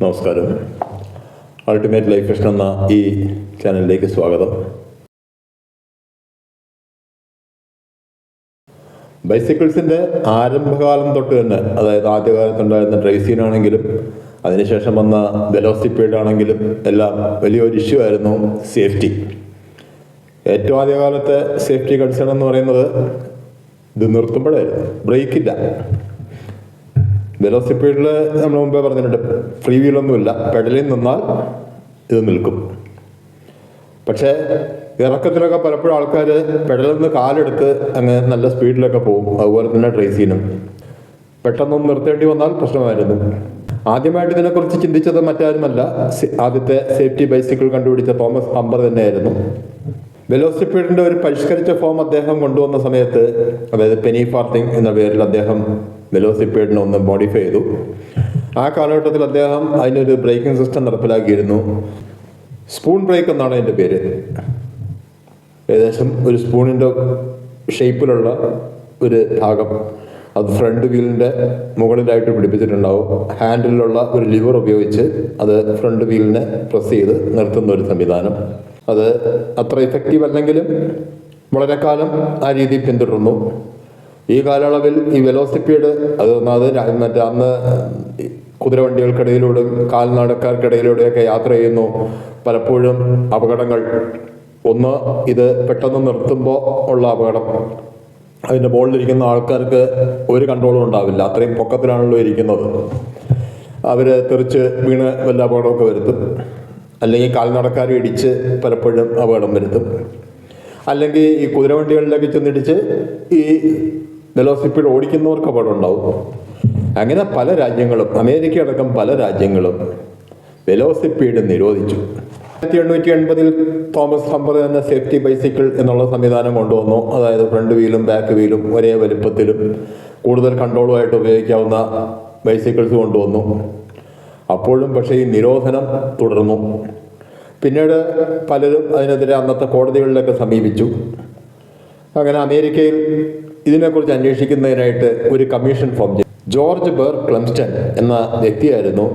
നമസ്കാരം. Ultimate life mission എന്ന ഈ ചാനലിലേക്ക് സ്വാഗതം. ബൈസിക്കിൾസിൻ്റെ ആരംഭകാലം തൊട്ട് തന്നെ, അതായത് ആദ്യകാലത്തുണ്ടായിരുന്ന ട്രൈസീനാണെങ്കിലും അതിനുശേഷം വന്ന വെലോസിപ്പീഡ് ആണെങ്കിലും എല്ലാം വലിയൊരു ഇഷ്യൂ ആയിരുന്നു സേഫ്റ്റി. ഏറ്റവും ആദ്യകാലത്തെ സേഫ്റ്റി കൺസേൺ എന്ന് പറയുന്നത് ഇത് നിർത്തുമ്പോഴായിരുന്നു. ബ്രേക്കില്ല. വെലോസിപ്പീഡിൽ നമ്മൾ മുമ്പേ പറഞ്ഞിട്ടുണ്ട്, ഫ്രീ വീലൊന്നുമില്ല. പെഡലിൽ നിന്നാൽ ഇത് നിൽക്കും. പക്ഷേ ഇറക്കത്തിലൊക്കെ പലപ്പോഴും ആൾക്കാർ പെഡലിൽ നിന്ന് കാലെടുത്ത് അങ്ങ് നല്ല സ്പീഡിലൊക്കെ പോകും. അതുപോലെ തന്നെ ട്രൈസീനും പെട്ടെന്നൊന്ന് നിർത്തേണ്ടി വന്നാൽ പ്രശ്നമായിരുന്നു. ആദ്യമായിട്ട് ഇതിനെക്കുറിച്ച് ചിന്തിച്ചത് മറ്റാരുമല്ല, ആദ്യത്തെ സേഫ്റ്റി ബൈസിക്കിൾ കണ്ടുപിടിച്ച തോമസ് ഹംബർ തന്നെയായിരുന്നു. വെലോസിപ്പീഡിൻ്റെ ഒരു പരിഷ്കരിച്ച ഫോം അദ്ദേഹം കൊണ്ടുവന്ന സമയത്ത്, അതായത് പെനി ഫാർത്തിങ് എന്ന പേരിൽ അദ്ദേഹം വെലോസിപ്പീഡിനെ ഒന്ന് മോഡിഫൈ ചെയ്തു. ആ കാലഘട്ടത്തിൽ അദ്ദേഹം അതിനൊരു ബ്രേക്കിംഗ് സിസ്റ്റം നടപ്പിലാക്കിയിരുന്നു. സ്പൂൺ ബ്രേക്ക് എന്നാണ് അതിൻ്റെ പേര്. ഏകദേശം ഒരു സ്പൂണിൻ്റെ ഷേപ്പിലുള്ള ഒരു ഭാഗം അത് ഫ്രണ്ട് വീലിൻ്റെ മുകളിലായിട്ട് പിടിപ്പിച്ചിട്ടുണ്ടാവും. ഹാൻഡിലുള്ള ഒരു ലിവർ ഉപയോഗിച്ച് അത് ഫ്രണ്ട് വീലിനെ പ്രസ് ചെയ്ത് നിർത്തുന്ന ഒരു സംവിധാനം. അത് അത്ര ഇഫക്റ്റീവ് അല്ലെങ്കിലും വളരെ കാലം ആ രീതി പിന്തുടർന്നു. ഈ കാലയളവിൽ ഈ വെലോസിപ്പീഡ് മറ്റേ അന്ന് കുതിരവണ്ടികൾക്കിടയിലൂടെയും കാൽനടക്കാർക്കിടയിലൂടെയൊക്കെ യാത്ര ചെയ്യുന്നു. പലപ്പോഴും അപകടങ്ങൾ, ഒന്ന് ഇത് പെട്ടെന്ന് നിർത്തുമ്പോൾ ഉള്ള അപകടം. അതിൻ്റെ മുകളിലിരിക്കുന്ന ആൾക്കാർക്ക് ഒരു കൺട്രോളും ഉണ്ടാവില്ല. അത്രയും പൊക്കത്തിലാണല്ലോ ഇരിക്കുന്നത്. അവർ തെറിച്ച് വീണ് വല്ല അപകടമൊക്കെ വരുത്തും. അല്ലെങ്കിൽ കാൽനടക്കാരെ ഇടിച്ച് പലപ്പോഴും അപകടം വരുത്തും. അല്ലെങ്കിൽ ഈ കുതിരവണ്ടികളിലേക്ക് ചെന്നിടിച്ച് ഈ വെലോസിപ്പീഡ് ഓടിക്കുന്നവർക്ക് അപകടം ഉണ്ടാവും. അങ്ങനെ പല രാജ്യങ്ങളും, അമേരിക്ക അടക്കം പല രാജ്യങ്ങളും വെലോസിപ്പീഡ് നിരോധിച്ചു. 1880 തോമസ് ഹംബർ തന്നെ സേഫ്റ്റി ബൈസിക്കിൾ എന്നുള്ള സംവിധാനം കൊണ്ടുവന്നു. അതായത് ഫ്രണ്ട് വീലും ബാക്ക് വീലും ഒരേ വലുപ്പത്തിലും കൂടുതൽ കൺട്രോളുമായിട്ട് ഉപയോഗിക്കാവുന്ന ബൈസിക്കിൾസ് കൊണ്ടുവന്നു. അപ്പോഴും പക്ഷേ ഈ നിരോധനം തുടർന്നു. പിന്നീട് പലരും അതിനെതിരെ അന്നത്തെ കോടതികളിലൊക്കെ സമീപിച്ചു. അങ്ങനെ അമേരിക്കയിൽ ഇതിനെക്കുറിച്ച് അന്വേഷിക്കുന്നതിനായിട്ട് ഒരു കമ്മീഷൻ ഫോം ചെയ്തു. ജോർജ് ബെർ ക്ലെംസ്റ്റൺ എന്ന വ്യക്തിയായിരുന്നു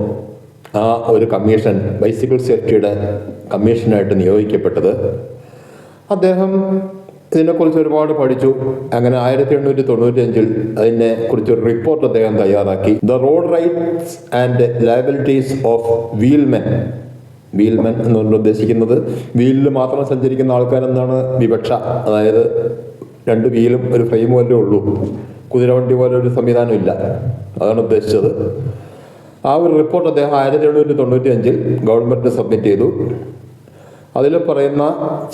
ആ ഒരു കമ്മീഷൻ, ബൈസിക്കിൾ സേഫ്റ്റിയുടെ കമ്മീഷനായിട്ട് നിയോഗിക്കപ്പെട്ടത്. അദ്ദേഹം ഇതിനെക്കുറിച്ച് ഒരുപാട് പഠിച്ചു. അങ്ങനെ 1895 അതിനെ കുറിച്ചൊരു റിപ്പോർട്ട് അദ്ദേഹം തയ്യാറാക്കി. The road rights and liabilities of wheelmen. Wheelmen എന്നുകൊണ്ട് ഉദ്ദേശിക്കുന്നത് വീലിൽ മാത്രം സഞ്ചരിക്കുന്ന ആൾക്കാരെന്നാണ് വിവക്ഷ. അതായത് 2 വീലും ഒരു ഫ്രെയിമും അല്ലേ ഉള്ളൂ. കുതിരവണ്ടി പോലെ ഒരു സംവിധാനം ഇല്ല. അതാണ് ഉദ്ദേശിച്ചത്. ആ ഒരു റിപ്പോർട്ട് അദ്ദേഹം 1895 ഗവൺമെൻറ് സബ്മിറ്റ് ചെയ്തു. അതിൽ പറയുന്ന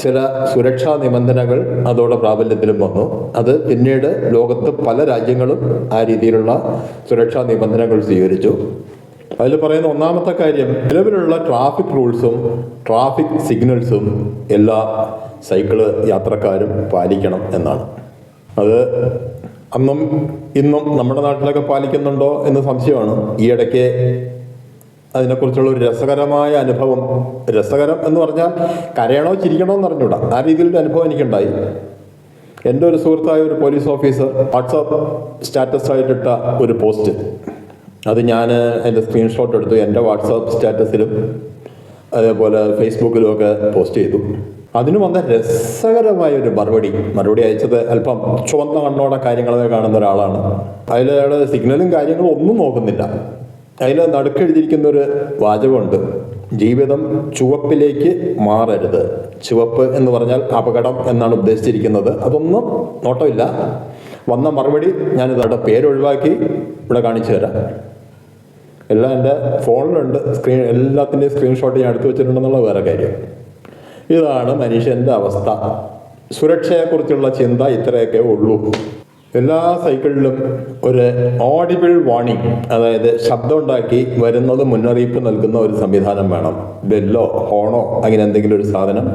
ചില സുരക്ഷാ നിബന്ധനകൾ അതോടെ പ്രാബല്യത്തിലും വന്നു. അത് പിന്നീട് ലോകത്ത് പല രാജ്യങ്ങളും ആ രീതിയിലുള്ള സുരക്ഷാ നിബന്ധനകൾ സ്വീകരിച്ചു. അതിൽ പറയുന്ന ഒന്നാമത്തെ കാര്യം, നിലവിലുള്ള ട്രാഫിക് റൂൾസും ട്രാഫിക് സിഗ്നൽസും എല്ലാ സൈക്കിള് യാത്രക്കാരും പാലിക്കണം എന്നാണ്. അത് അന്നും ഇന്നും നമ്മുടെ നാട്ടിലൊക്കെ പാലിക്കുന്നുണ്ടോ എന്ന് സംശയമാണ്. ഈയിടയ്ക്ക് അതിനെക്കുറിച്ചുള്ള ഒരു രസകരമായ അനുഭവം, രസകരം എന്ന് പറഞ്ഞാൽ കരയണോ ചിരിക്കണോ എന്ന് അറിഞ്ഞൂടാ, ആ രീതിയിലൊരു അനുഭവം എനിക്കുണ്ടായി. എൻ്റെ ഒരു സുഹൃത്തായ ഒരു പോലീസ് ഓഫീസർ വാട്സാപ്പ് സ്റ്റാറ്റസ് ആയിട്ടിട്ട ഒരു പോസ്റ്റ്, അത് ഞാൻ അതിൻ്റെ സ്ക്രീൻഷോട്ട് എടുത്തു എൻ്റെ വാട്സാപ്പ് സ്റ്റാറ്റസിലും അതേപോലെ ഫേസ്ബുക്കിലും ഒക്കെ പോസ്റ്റ് ചെയ്തു. അതിന് വന്ന രസകരമായ ഒരു മറുപടി അയച്ചത് അല്പം ചുവന്ന കണ്ണോടെ കാര്യങ്ങളൊക്കെ കാണുന്ന ഒരാളാണ്. അയാൾ സിഗ്നലും കാര്യങ്ങളും ഒന്നും നോക്കുന്നില്ല. അതിൽ നടുക്കെഴുതിയിരിക്കുന്നൊരു വാചകമുണ്ട്, ജീവിതം ചുവപ്പിലേക്ക് മാറരുത്. ചുവപ്പ് എന്ന് പറഞ്ഞാൽ അപകടം എന്നാണ് ഉദ്ദേശിച്ചിരിക്കുന്നത്. അതൊന്നും നോട്ടമില്ല. വന്ന മറുപടി ഞാനിതവിടെ പേരൊഴിവാക്കി ഇവിടെ കാണിച്ചു തരാം. എല്ലാം എൻ്റെ ഫോണിലുണ്ട്. എല്ലാത്തിൻ്റെയും സ്ക്രീൻഷോട്ട് ഞാൻ എടുത്തു വെച്ചിട്ടുണ്ടെന്നുള്ള വേറെ കാര്യം. ഇതാണ് മനുഷ്യൻ്റെ അവസ്ഥ. സുരക്ഷയെക്കുറിച്ചുള്ള ചിന്ത ഇത്രയൊക്കെ ഉള്ളൂ. എല്ലാ സൈക്കിളിലും ഒരു ഓഡിബിൾ വാർണിംഗ്, അതായത് ശബ്ദം ഉണ്ടാക്കി വരുന്നത് മുന്നറിയിപ്പ് നൽകുന്ന ഒരു സംവിധാനം വേണം. ബെല്ലോ ഹോണോ അങ്ങനെ എന്തെങ്കിലും ഒരു സാധനം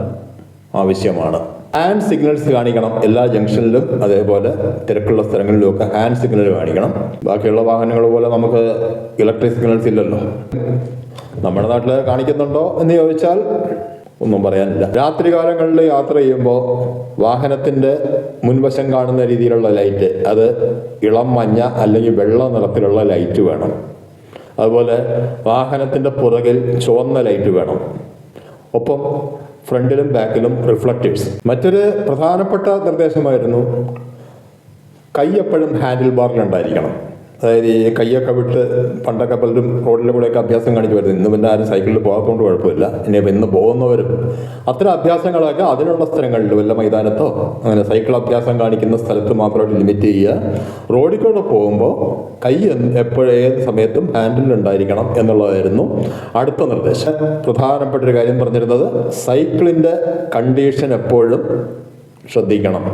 ആവശ്യമാണ്. ഹാൻഡ് സിഗ്നൽസ് കാണിക്കണം എല്ലാ ജംഗ്ഷനിലും, അതേപോലെ തിരക്കുള്ള സ്ഥലങ്ങളിലുമൊക്കെ ഹാൻഡ് സിഗ്നൽ കാണിക്കണം. ബാക്കിയുള്ള വാഹനങ്ങൾ പോലെ നമുക്ക് ഇലക്ട്രിക് സിഗ്നൽസ് ഇല്ലല്ലോ. നമ്മുടെ നാട്ടിൽ കാണിക്കുന്നുണ്ടോ എന്ന് ചോദിച്ചാൽ ഒന്നും പറയാനില്ല. രാത്രികാലങ്ങളിൽ യാത്ര ചെയ്യുമ്പോൾ വാഹനത്തിൻ്റെ മുൻവശം കാണുന്ന രീതിയിലുള്ള ലൈറ്റ്, അത് ഇളം മഞ്ഞ അല്ലെങ്കിൽ വെള്ള നിറത്തിലുള്ള ലൈറ്റ് വേണം. അതുപോലെ വാഹനത്തിൻ്റെ പുറകിൽ ചുവന്ന ലൈറ്റ് വേണം. ഒപ്പം ഫ്രണ്ടിലും ബാക്കിലും റിഫ്ലക്റ്റേഴ്സ്. മറ്റൊരു പ്രധാനപ്പെട്ട നിർദ്ദേശമായിരുന്നു കൈ എപ്പോഴും ഹാൻഡിൽ ബാറിലുണ്ടായിരിക്കണം. അതായത് ഈ കൈയൊക്കെ വിട്ട് പണ്ടൊക്കെ പലരും റോഡിലെ കൂടെയൊക്കെ അഭ്യാസം കാണിച്ചു വരുന്നത്. ഇന്ന് പിന്നെ ആരും സൈക്കിളിൽ പോകാത്തതുകൊണ്ട് കുഴപ്പമില്ല. ഇനി ഇന്ന് പോകുന്നവരും അത്തരം അഭ്യാസങ്ങളൊക്കെ അതിനുള്ള സ്ഥലങ്ങളിൽ വല്ല മൈതാനത്തോ അങ്ങനെ സൈക്കിൾ അഭ്യാസം കാണിക്കുന്ന സ്ഥലത്ത് മാത്രമായിട്ട് ലിമിറ്റ് ചെയ്യുക. റോഡിൽ കൂടെ പോകുമ്പോൾ കൈ ഏത് സമയത്തും ഹാൻഡിലുണ്ടായിരിക്കണം എന്നുള്ളതായിരുന്നു അടുത്ത നിർദ്ദേശം. പ്രധാനപ്പെട്ട ഒരു കാര്യം പറഞ്ഞിരുന്നത് സൈക്കിളിൻ്റെ കണ്ടീഷൻ എപ്പോഴും ശ്രദ്ധിക്കണം.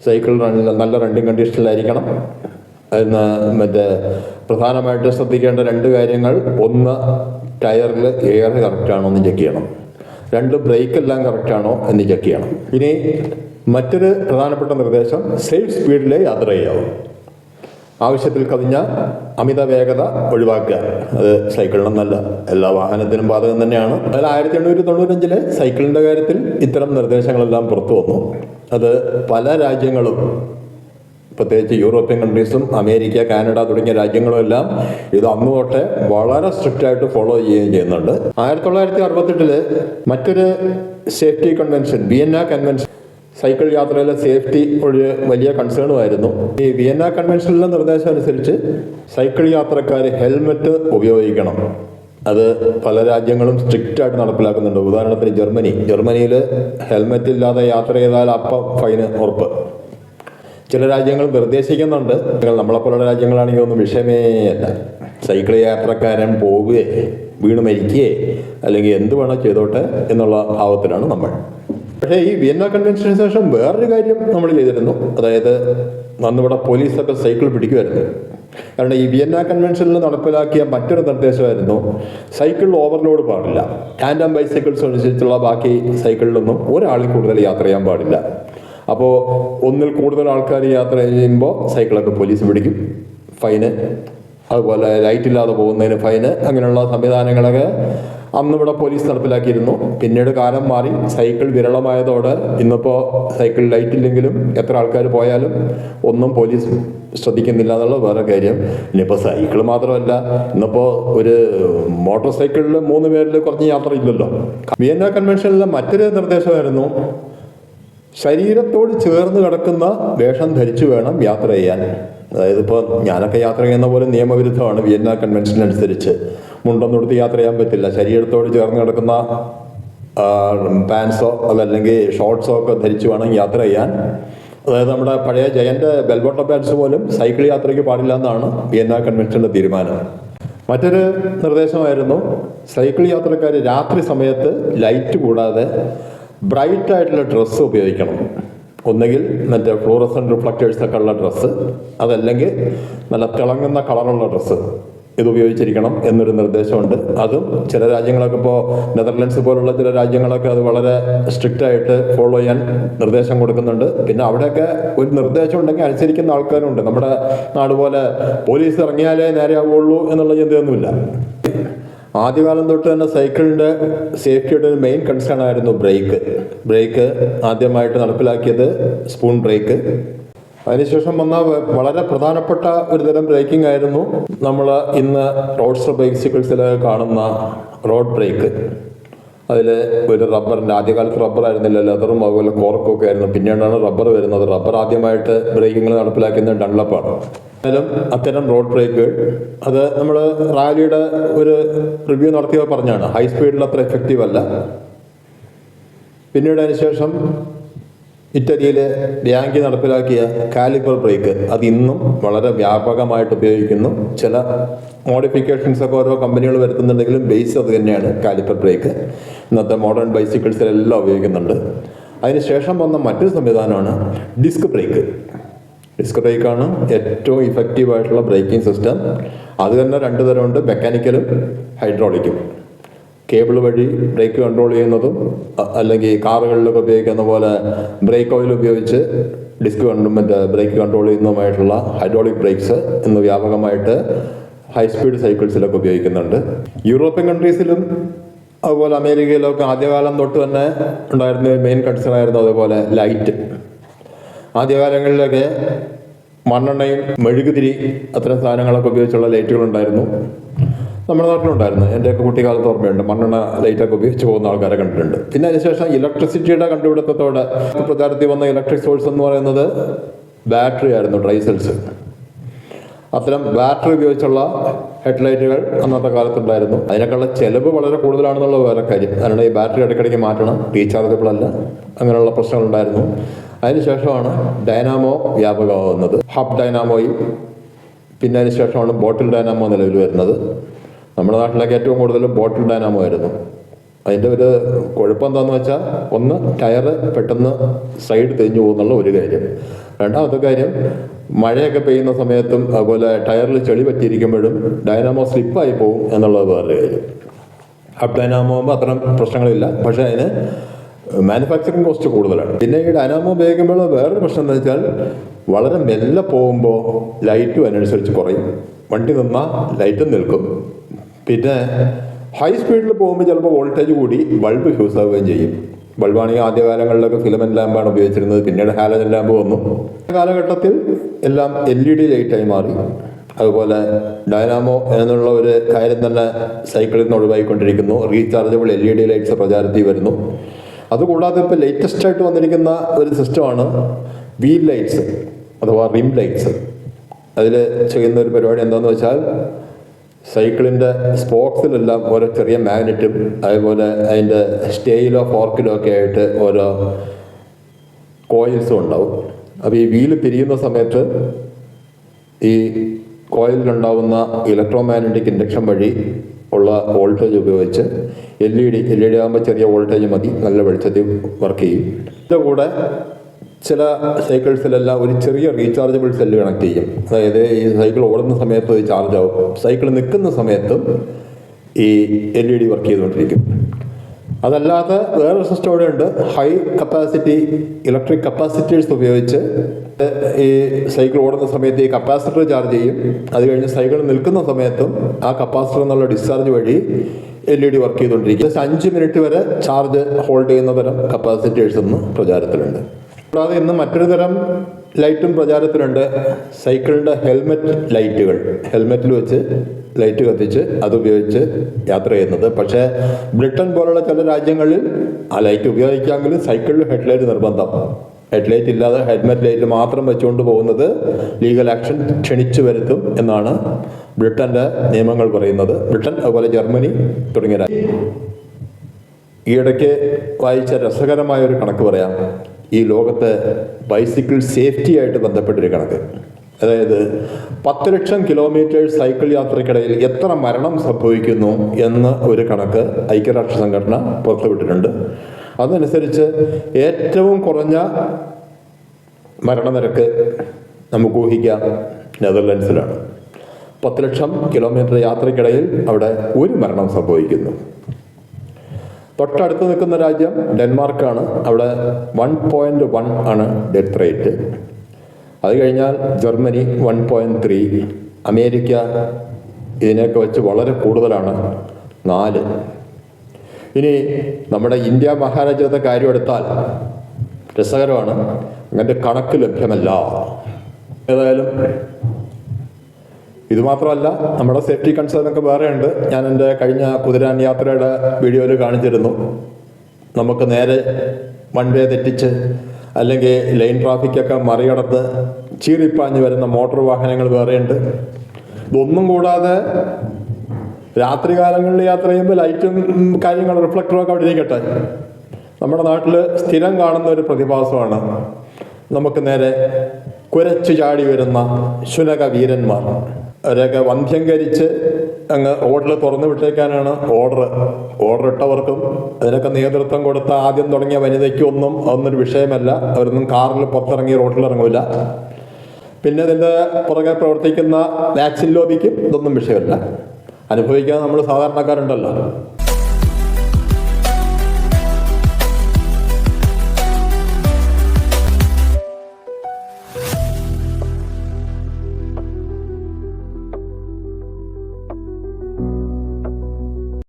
സൈക്കിൾ നല്ല റണ്ണിങ് കണ്ടീഷനിലായിരിക്കണം. അതിന് പ്രധാനമായിട്ട് ശ്രദ്ധിക്കേണ്ട 2 കാര്യങ്ങൾ: ഒന്ന്, ടയറിൽ എയർ കറക്റ്റാണോ എന്ന് ചെക്ക് ചെയ്യണം. 2, ബ്രേക്കെല്ലാം കറക്റ്റാണോ എന്ന് ചെക്ക് ചെയ്യണം. ഇനി മറ്റൊരു പ്രധാനപ്പെട്ട നിർദ്ദേശം, സേഫ് സ്പീഡിൽ യാത്ര ചെയ്യാവും. ആവശ്യത്തിൽ കവിഞ്ഞ അമിത വേഗത ഒഴിവാക്കുക. അത് സൈക്കിളിനൊന്നല്ല, എല്ലാ വാഹനത്തിനും ബാധകം തന്നെയാണ്. അതിൽ 1895 സൈക്കിളിൻ്റെ കാര്യത്തിൽ ഇത്തരം നിർദ്ദേശങ്ങളെല്ലാം പുറത്തു വന്നു. അത് പല രാജ്യങ്ങളും, പ്രത്യേകിച്ച് യൂറോപ്യൻ കൺട്രീസും അമേരിക്ക, കാനഡ തുടങ്ങിയ രാജ്യങ്ങളും എല്ലാം ഇത് അന്ന് തൊട്ടേ വളരെ സ്ട്രിക്റ്റായിട്ട് ഫോളോ ചെയ്യുകയും ചെയ്യുന്നുണ്ട്. 1968 മറ്റൊരു safety convention, Vienna convention, cycle യാത്രയിലെ സേഫ്റ്റി ഒരു വലിയ കൺസേണുമായിരുന്നു. ഈ വിയന്ന കൺവെൻഷനിലെ നിർദ്ദേശം അനുസരിച്ച് സൈക്കിൾ യാത്രക്കാർ ഹെൽമെറ്റ് ഉപയോഗിക്കണം. അത് പല രാജ്യങ്ങളും സ്ട്രിക്റ്റായിട്ട് നടപ്പിലാക്കുന്നുണ്ട്. ഉദാഹരണത്തിന് ജർമ്മനിയിൽ ഹെൽമെറ്റ് ഇല്ലാതെ യാത്ര ചെയ്താൽ അപ്പം ഫൈന് ഉറപ്പ്. ചില രാജ്യങ്ങൾ നിർദ്ദേശിക്കുന്നുണ്ട്. നമ്മളെപ്പോലുള്ള രാജ്യങ്ങളാണെങ്കിൽ ഒന്നും വിഷയമേ അല്ല. സൈക്കിൾ യാത്രക്കാരൻ പോവുകയെ വീണ് മരിക്കുകയെ അല്ലെങ്കിൽ എന്ത് വേണം ചെയ്തോട്ടെ എന്നുള്ള ഭാവത്തിലാണ് നമ്മൾ. പക്ഷേ ഈ വിയന്ന കൺവെൻഷന് ശേഷം വേറൊരു കാര്യം നമ്മൾ ചെയ്തിരുന്നു. അതായത് അന്നിവിടെ പോലീസൊക്കെ സൈക്കിൾ പിടിക്കുമായിരുന്നു. കാരണം ഈ വിയന്ന കൺവെൻഷനിൽ നടപ്പിലാക്കിയ മറ്റൊരു നിർദ്ദേശമായിരുന്നു സൈക്കിൾ ഓവർലോഡ് പാടില്ല. ടാൻഡം ബൈസൈക്കിൾസ് അനുസരിച്ചുള്ള ബാക്കി സൈക്കിളിലൊന്നും ഒരാളിൽ കൂടുതൽ യാത്ര ചെയ്യാൻ പാടില്ല. അപ്പോൾ ഒന്നിൽ കൂടുതൽ ആൾക്കാർ യാത്ര ചെയ്യുമ്പോൾ സൈക്കിളൊക്കെ പോലീസ് പിടിക്കും, ഫൈന്. അതുപോലെ ലൈറ്റില്ലാതെ പോകുന്നതിന് ഫൈന്. അങ്ങനെയുള്ള സംവിധാനങ്ങളൊക്കെ അന്നിവിടെ പോലീസ് നടപ്പിലാക്കിയിരുന്നു. പിന്നീട് കാലം മാറി, സൈക്കിൾ വിരളമായതോടെ ഇന്നിപ്പോൾ സൈക്കിൾ ലൈറ്റ് ഇല്ലെങ്കിലും എത്ര ആൾക്കാർ പോയാലും ഒന്നും പോലീസ് ശ്രദ്ധിക്കുന്നില്ല എന്നുള്ള വേറെ കാര്യം. ഇനിയിപ്പോൾ സൈക്കിൾ മാത്രമല്ല, ഇന്നിപ്പോൾ ഒരു മോട്ടോർ സൈക്കിളിൽ 3 പേരിൽ കുറഞ്ഞ് യാത്ര ഇല്ലല്ലോ. വിയന്ന കൺവെൻഷനിലെ മറ്റൊരു നിർദ്ദേശമായിരുന്നു ശരീരത്തോട് ചേർന്ന് കിടക്കുന്ന വേഷം ധരിച്ചു വേണം യാത്ര ചെയ്യാൻ. അതായത് ഇപ്പോൾ ഞാനൊക്കെ യാത്ര ചെയ്യുന്ന പോലെ നിയമവിരുദ്ധമാണ് വിയന്ന കൺവെൻഷൻ അനുസരിച്ച്. മുണ്ടൊന്നും എടുത്ത് യാത്ര ചെയ്യാൻ പറ്റില്ല. ശരീരത്തോട് ചേർന്ന് കിടക്കുന്ന പാൻസോ അതല്ലെങ്കിൽ ഷോർട്ട്സോ ഒക്കെ ധരിച്ചു വേണം യാത്ര ചെയ്യാൻ. അതായത് നമ്മുടെ പഴയ ജയൻ്റെ ബെൽബോട്ട പാൻസ് പോലും സൈക്കിൾ യാത്രയ്ക്ക് പാടില്ല എന്നാണ് വിയന്ന കൺവെൻഷൻ്റെ തീരുമാനം. മറ്റൊരു നിർദ്ദേശമായിരുന്നു സൈക്കിൾ യാത്രക്കാർ രാത്രി സമയത്ത് ലൈറ്റ് കൂടാതെ ബ്രൈറ്റ് ആയിട്ടുള്ള ഡ്രസ്സ് ഉപയോഗിക്കണം. ഒന്നുകിൽ മറ്റേ ഫ്ലൂറസെൻ്റ് റിഫ്ലക്റ്റേഴ്സൊക്കെ ഉള്ള ഡ്രസ്സ്, അതല്ലെങ്കിൽ നല്ല തിളങ്ങുന്ന കളറുള്ള ഡ്രസ്സ് ഇത് ഉപയോഗിച്ചിരിക്കണം എന്നൊരു നിർദ്ദേശമുണ്ട്. അതും ചില രാജ്യങ്ങളൊക്കെ, ഇപ്പോൾ നെതർലൻഡ്സ് പോലുള്ള ചില രാജ്യങ്ങളൊക്കെ അത് വളരെ സ്ട്രിക്റ്റായിട്ട് ഫോളോ ചെയ്യാൻ നിർദ്ദേശം കൊടുക്കുന്നുണ്ട്. പിന്നെ അവിടെയൊക്കെ ഒരു നിർദ്ദേശം ഉണ്ടെങ്കിൽ അനുസരിക്കുന്ന ആൾക്കാരുണ്ട്. നമ്മുടെ നാട് പോലെ പോലീസ് ഇറങ്ങിയാലേ നേരെ ആവുള്ളൂ എന്നുള്ള ചിന്തയൊന്നുമില്ല. ആദ്യകാലം തൊട്ട് തന്നെ സൈക്കിളിൻ്റെ സേഫ്റ്റിയുടെ ഒരു മെയിൻ കൺസേൺ ആയിരുന്നു ബ്രേക്ക്. ആദ്യമായിട്ട് നടപ്പിലാക്കിയത് സ്പൂൺ ബ്രേക്ക്. അതിനുശേഷം വന്ന വളരെ പ്രധാനപ്പെട്ട ഒരു തരം ബ്രേക്കിംഗ് ആയിരുന്നു നമ്മൾ ഇന്ന് റോഡ്സ്റ്റർ ബൈസിക്കിൾസിൽ കാണുന്ന റോഡ് ബ്രേക്ക്. അതിൽ ഒരു റബ്ബറിൻ്റെ, ആദ്യകാലത്ത് റബ്ബറായിരുന്നില്ല, ലെതറും അതുപോലെ കോർക്കും ഒക്കെ ആയിരുന്നു. പിന്നീടാണ് റബ്ബർ വരുന്നത്. റബ്ബർ ആദ്യമായിട്ട് ബ്രേക്കിങ്ങിൽ നടപ്പിലാക്കുന്നത് ഡൺലപ്പാണ്. അത്തരം റോഡ് ബ്രേക്കുകൾ അത് നമ്മൾ റാലിയുടെ ഒരു റിവ്യൂ നടത്തിയപ്പോൾ പറഞ്ഞാണ് ഹൈ സ്പീഡിൽ അത്ര എഫക്റ്റീവ് അല്ല. പിന്നീട് അതിനുശേഷം ഇറ്റലിയിൽ ബിയാങ്കി നടപ്പിലാക്കിയ കാലിപ്പർ ബ്രേക്ക് അത് ഇന്നും വളരെ വ്യാപകമായിട്ട് ഉപയോഗിക്കുന്നു. ചില മോഡിഫിക്കേഷൻസൊക്കെ ഓരോ കമ്പനികൾ വരുത്തുന്നുണ്ടെങ്കിലും ബേസ് അത് തന്നെയാണ് കാലിപ്പർ ബ്രേക്ക്. ഇന്നത്തെ മോഡേൺ ബൈസിക്കിൾസിലെല്ലാം ഉപയോഗിക്കുന്നുണ്ട്. അതിനുശേഷം വന്ന മറ്റൊരു സംവിധാനമാണ് ഡിസ്ക് ബ്രേക്കാണ് ഏറ്റവും ഇഫക്റ്റീവായിട്ടുള്ള ബ്രേക്കിംഗ് സിസ്റ്റം. അത് തന്നെ 2 തരമുണ്ട്, മെക്കാനിക്കലും ഹൈഡ്രോളിക്കും. കേബിൾ വഴി ബ്രേക്ക് കൺട്രോൾ ചെയ്യുന്നതും അല്ലെങ്കിൽ കാറുകളിലൊക്കെ ഉപയോഗിക്കുന്ന പോലെ ബ്രേക്ക് ഓയിൽ ഉപയോഗിച്ച് ബ്രേക്ക് കൺട്രോൾ ചെയ്യുന്നതുമായിട്ടുള്ള ഹൈഡ്രോളിക് ബ്രേക്സ് ഇന്ന് വ്യാപകമായിട്ട് ഹൈ സ്പീഡ് സൈക്കിൾസിലൊക്കെ ഉപയോഗിക്കുന്നുണ്ട്. യൂറോപ്യൻ കൺട്രീസിലും അതുപോലെ അമേരിക്കയിലൊക്കെ ആദ്യകാലം തൊട്ട് തന്നെ ഉണ്ടായിരുന്ന മെയിൻ കൺസേൺ ആയിരുന്നു അതുപോലെ ലൈറ്റ്. ആദ്യകാലങ്ങളിലൊക്കെ മണ്ണെണ്ണയും മെഴുകുതിരി അത്തരം സാധനങ്ങളൊക്കെ ഉപയോഗിച്ചുള്ള ലൈറ്റുകളുണ്ടായിരുന്നു. നമ്മുടെ നാട്ടിലുണ്ടായിരുന്നു. എൻ്റെയൊക്കെ കുട്ടിക്കാലത്ത് ഓർമ്മയുണ്ട്. മണ്ണെണ്ണ ലൈറ്റൊക്കെ ഉപയോഗിച്ച് പോകുന്ന ആൾക്കാരെ കണ്ടിട്ടുണ്ട്. പിന്നെ അതിനുശേഷം ഇലക്ട്രിസിറ്റിയുടെ കണ്ടുപിടുത്തത്തോടെ പ്രചാരത്തിൽ വന്ന ഇലക്ട്രിക് സോഴ്സ് എന്ന് പറയുന്നത് ബാറ്ററി ആയിരുന്നു, ഡ്രൈ സെൽസ്. അത്തരം ബാറ്ററി ഉപയോഗിച്ചുള്ള ഹെഡ്ലൈറ്റുകൾ അന്നത്തെ കാലത്തുണ്ടായിരുന്നു. അതിനേക്കാളുള്ള ചിലവ് വളരെ കൂടുതലാണെന്നുള്ള വേറെ കാര്യം. അതിനുള്ള ഈ ബാറ്ററി ഇടയ്ക്കിടയ്ക്ക് മാറ്റണം, റീചാർജബിൾ അല്ല, അങ്ങനെയുള്ള പ്രശ്നങ്ങളുണ്ടായിരുന്നു. അതിനുശേഷമാണ് ഡൈനാമോ വ്യാപകമാകുന്നത്. ഹബ് ഡൈനാമോയും പിന്നെ അതിനുശേഷമാണ് ബോട്ടിൽ ഡൈനാമോ നിലവിൽ വരുന്നത്. നമ്മുടെ നാട്ടിലേക്ക് ഏറ്റവും കൂടുതലും ബോട്ടിൽ ഡൈനാമോ ആയിരുന്നു. അതിൻ്റെ ഒരു കുഴപ്പം എന്താണെന്ന് വെച്ചാൽ, ഒന്ന് ടയറ് പെട്ടെന്ന് സൈഡ് തെഞ്ഞു പോകുന്നുള്ള ഒരു കാര്യം. രണ്ടാമത്തെ കാര്യം, മഴയൊക്കെ പെയ്യുന്ന സമയത്തും അതുപോലെ ടയറിൽ ചെളി പറ്റിയിരിക്കുമ്പോഴും ഡൈനാമോ സ്ലിപ്പായി പോകും എന്നുള്ളത് വേറൊരു കാര്യം. ഹബ് ഡൈനാമോ ആകുമ്പോൾ അത്തരം പ്രശ്നങ്ങളില്ല, പക്ഷേ അതിന് മാനുഫാക്ചറിങ് കോസ്റ്റ് കൂടുതലാണ്. പിന്നെ ഈ ഡൈനാമോ ഉപയോഗിക്കുമ്പോൾ വേറൊരു പ്രശ്നം എന്ന് വെച്ചാൽ, വളരെ മെല്ലെ പോകുമ്പോൾ ലൈറ്റും അതിനനുസരിച്ച് കുറയും. വണ്ടി നിന്നാൽ ലൈറ്റും നിൽക്കും. പിന്നെ ഹൈ സ്പീഡിൽ പോകുമ്പോൾ ചിലപ്പോൾ വോൾട്ടേജ് കൂടി ബൾബ് ഫ്യൂസ് ആവുകയും ചെയ്യും. ബൾബാണെങ്കിൽ ആദ്യകാലങ്ങളിലൊക്കെ ഫിലമെന്റ് ലാമ്പാണ് ഉപയോഗിച്ചിരുന്നത്. പിന്നീട് ഹാലജൻ ലാമ്പ് വന്നു. കാലഘട്ടത്തിൽ എല്ലാം LED ലൈറ്റായി മാറി. അതുപോലെ ഡൈനാമോ എന്നുള്ള ഒരു കാര്യം തന്നെ സൈക്കിളിൽ നിന്ന് ഒഴിവായിക്കൊണ്ടിരിക്കുന്നു. റീചാർജബിൾ LED ലൈറ്റ്സ് പ്രചാരത്തിൽ വരുന്നു. അതുകൂടാതെ ഇപ്പോൾ ലേറ്റസ്റ്റ് ആയിട്ട് വന്നിരിക്കുന്ന ഒരു സിസ്റ്റമാണ് വീൽ ലൈറ്റ്സ് അഥവാ റിം ലൈറ്റ്സ്. അതിൽ ചെയ്യുന്ന ഒരു പരിപാടി എന്താണെന്ന് വെച്ചാൽ, സൈക്കിളിൻ്റെ സ്പോക്സിലെല്ലാം ഓരോ ചെറിയ മാഗ്നറ്റും അതുപോലെ അതിൻ്റെ സ്റ്റേയിലോ ഫോർക്കിലോ ഒക്കെ ആയിട്ട് ഓരോ കോയിൽസും ഉണ്ടാവും. അപ്പോൾ ഈ വീല് തിരിയുന്ന സമയത്ത് ഈ കോയിലുണ്ടാവുന്ന ഇലക്ട്രോ മാഗ്നറ്റിക് ഇൻഡക്ഷൻ വഴി ഉള്ള വോൾട്ടേജ് ഉപയോഗിച്ച് LED ആകുമ്പോൾ ചെറിയ വോൾട്ടേജ് മതി, നല്ല വെളിച്ചത്തിൽ വർക്ക് ചെയ്യും. ഇതിൻ്റെ കൂടെ ചില സൈക്കിൾസിലെല്ലാം ഒരു ചെറിയ റീചാർജബിൾ സെല്ല് കണക്ട് ചെയ്യും. അതായത് ഈ സൈക്കിൾ ഓടുന്ന സമയത്ത് ചാർജ് ആവും, സൈക്കിൾ നിൽക്കുന്ന സമയത്തും ഈ LED വർക്ക് ചെയ്തുകൊണ്ടിരിക്കും. അതല്ലാതെ വേറൊരു സിസ്റ്റം ഇവിടെ ഉണ്ട്. ഹൈ കപ്പാസിറ്റി ഇലക്ട്രിക് കപ്പാസിറ്റേഴ്സ് ഉപയോഗിച്ച് ഈ സൈക്കിൾ ഓടുന്ന സമയത്ത് ഈ കപ്പാസിറ്റർ ചാർജ് ചെയ്യും. അത് കഴിഞ്ഞ് സൈക്കിൾ നിൽക്കുന്ന സമയത്തും ആ കപ്പാസിറ്റർ എന്നുള്ള ഡിസ്ചാർജ് വഴി LED വർക്ക് ചെയ്തുകൊണ്ടിരിക്കും. 5 മിനിറ്റ് വരെ ചാർജ് ഹോൾഡ് ചെയ്യുന്ന തരം കപ്പാസിറ്റേഴ്സ് ഇന്ന് പ്രചാരത്തിലുണ്ട്. കൂടാതെ ഇന്ന് മറ്റൊരു തരം ലൈറ്റും പ്രചാരത്തിലുണ്ട്. സൈക്കിളിൻ്റെ ഹെൽമെറ്റ് ലൈറ്റുകൾ. ഹെൽമെറ്റിൽ വെച്ച് ലൈറ്റ് കത്തിച്ച് അതുപയോഗിച്ച് യാത്ര ചെയ്യുന്നത്. പക്ഷേ ബ്രിട്ടൻ പോലുള്ള ചില രാജ്യങ്ങളിൽ ആ ലൈറ്റ് ഉപയോഗിക്കാമെങ്കിലും സൈക്കിളിൽ ഹെഡ്ലൈറ്റ് നിർബന്ധം. ഹെഡ്ലൈറ്റ് ഇല്ലാതെ ഹെൽമെറ്റ് ലൈറ്റ് മാത്രം വെച്ചുകൊണ്ട് പോകുന്നത് ലീഗൽ ആക്ഷൻ ക്ഷണിച്ചു വരുത്തും എന്നാണ് ബ്രിട്ടൻ്റെ നിയമങ്ങൾ പറയുന്നത്. ബ്രിട്ടൻ അതുപോലെ ജർമ്മനി തുടങ്ങിയ രാജ്യം. ഈയിടയ്ക്ക് വായിച്ച രസകരമായ ഒരു കണക്ക് പറയാം. ഈ ലോകത്തെ ബൈസിക്കിൾ സേഫ്റ്റി ആയിട്ട് ബന്ധപ്പെട്ടൊരു കണക്ക്. അതായത് 10 ലക്ഷം കിലോമീറ്റർ സൈക്കിൾ യാത്രയ്ക്കിടയിൽ എത്ര മരണം സംഭവിക്കുന്നു എന്ന ഒരു കണക്ക് ഐക്യരാഷ്ട്ര സംഘടന പുറത്തുവിട്ടിട്ടുണ്ട്. അതനുസരിച്ച് ഏറ്റവും കുറഞ്ഞ മരണനിരക്ക് നമുക്ക് ഊഹിക്കാം നെതർലൻഡ്സിലാണ്. 10 ലക്ഷം കിലോമീറ്റർ യാത്രയ്ക്കിടയിൽ അവിടെ ഒരു മരണം സംഭവിക്കുന്നു. തൊട്ടടുത്ത് നിൽക്കുന്ന രാജ്യം ഡെൻമാർക്കാണ്. അവിടെ 1.1 ആണ് ഡെത്ത് റേറ്റ്. അത് കഴിഞ്ഞാൽ ജർമ്മനി 1.3, അമേരിക്ക ഇതിനെയൊക്കെ വെച്ച് വളരെ കൂടുതലാണ്, 4. ഇനി നമ്മുടെ ഇന്ത്യ മഹാരാജ്യത്തെ കാര്യം എടുത്താൽ രസകരമാണ്, അങ്ങനത്തെ കണക്ക് ലഭ്യമല്ല. ഏതായാലും ഇതുമാത്രമല്ല, നമ്മുടെ സേഫ്റ്റി കൺസേണൊക്കെ വേറെ ഉണ്ട്. ഞാൻ എൻ്റെ കഴിഞ്ഞ കുതിരാൻ യാത്രയുടെ വീഡിയോയിൽ കാണിച്ചിരുന്നു. നമുക്ക് നേരെ വൺ വേ തെറ്റിച്ച് അല്ലെങ്കിൽ ലൈൻ ട്രാഫിക്കൊക്കെ മറികടന്ന് ചീറിപ്പാഞ്ഞ് വരുന്ന മോട്ടോർ വാഹനങ്ങൾ വേറെയുണ്ട്. ഇതൊന്നും കൂടാതെ രാത്രികാലങ്ങളിൽ യാത്ര ചെയ്യുമ്പോൾ ലൈറ്റും കാര്യങ്ങളും റിഫ്ലക്ടറും ഒക്കെ അവിടെ ഇരിക്കട്ടെ, നമ്മുടെ നാട്ടിൽ സ്ഥിരം കാണുന്ന ഒരു പ്രതിഭാസമാണ്. നമുക്ക് നേരെ കുരച്ചു ചാടി വരുന്ന ശുനക വീരന്മാർ. അവരെയൊക്കെ വന്ധ്യംകരിച്ച് അങ്ങ് റോഡിൽ തുറന്നു വിട്ടേക്കാനാണ് ഓർഡർ ഇട്ടവർക്കും അതിനൊക്കെ നേതൃത്വം കൊടുത്ത ആദ്യം തുടങ്ങിയ വനിതയ്ക്കൊന്നും അതൊന്നൊരു വിഷയമല്ല. അവരൊന്നും കാറിൽ പുറത്തിറങ്ങി റോഡിലിറങ്ങില്ല. പിന്നെ ഇതിൻ്റെ പുറകെ പ്രവർത്തിക്കുന്ന വാക്സിൻ ലോബിക്കും ഇതൊന്നും വിഷയമല്ല. അനുഭവിക്കാൻ നമ്മൾ സാധാരണക്കാരുണ്ടല്ലോ.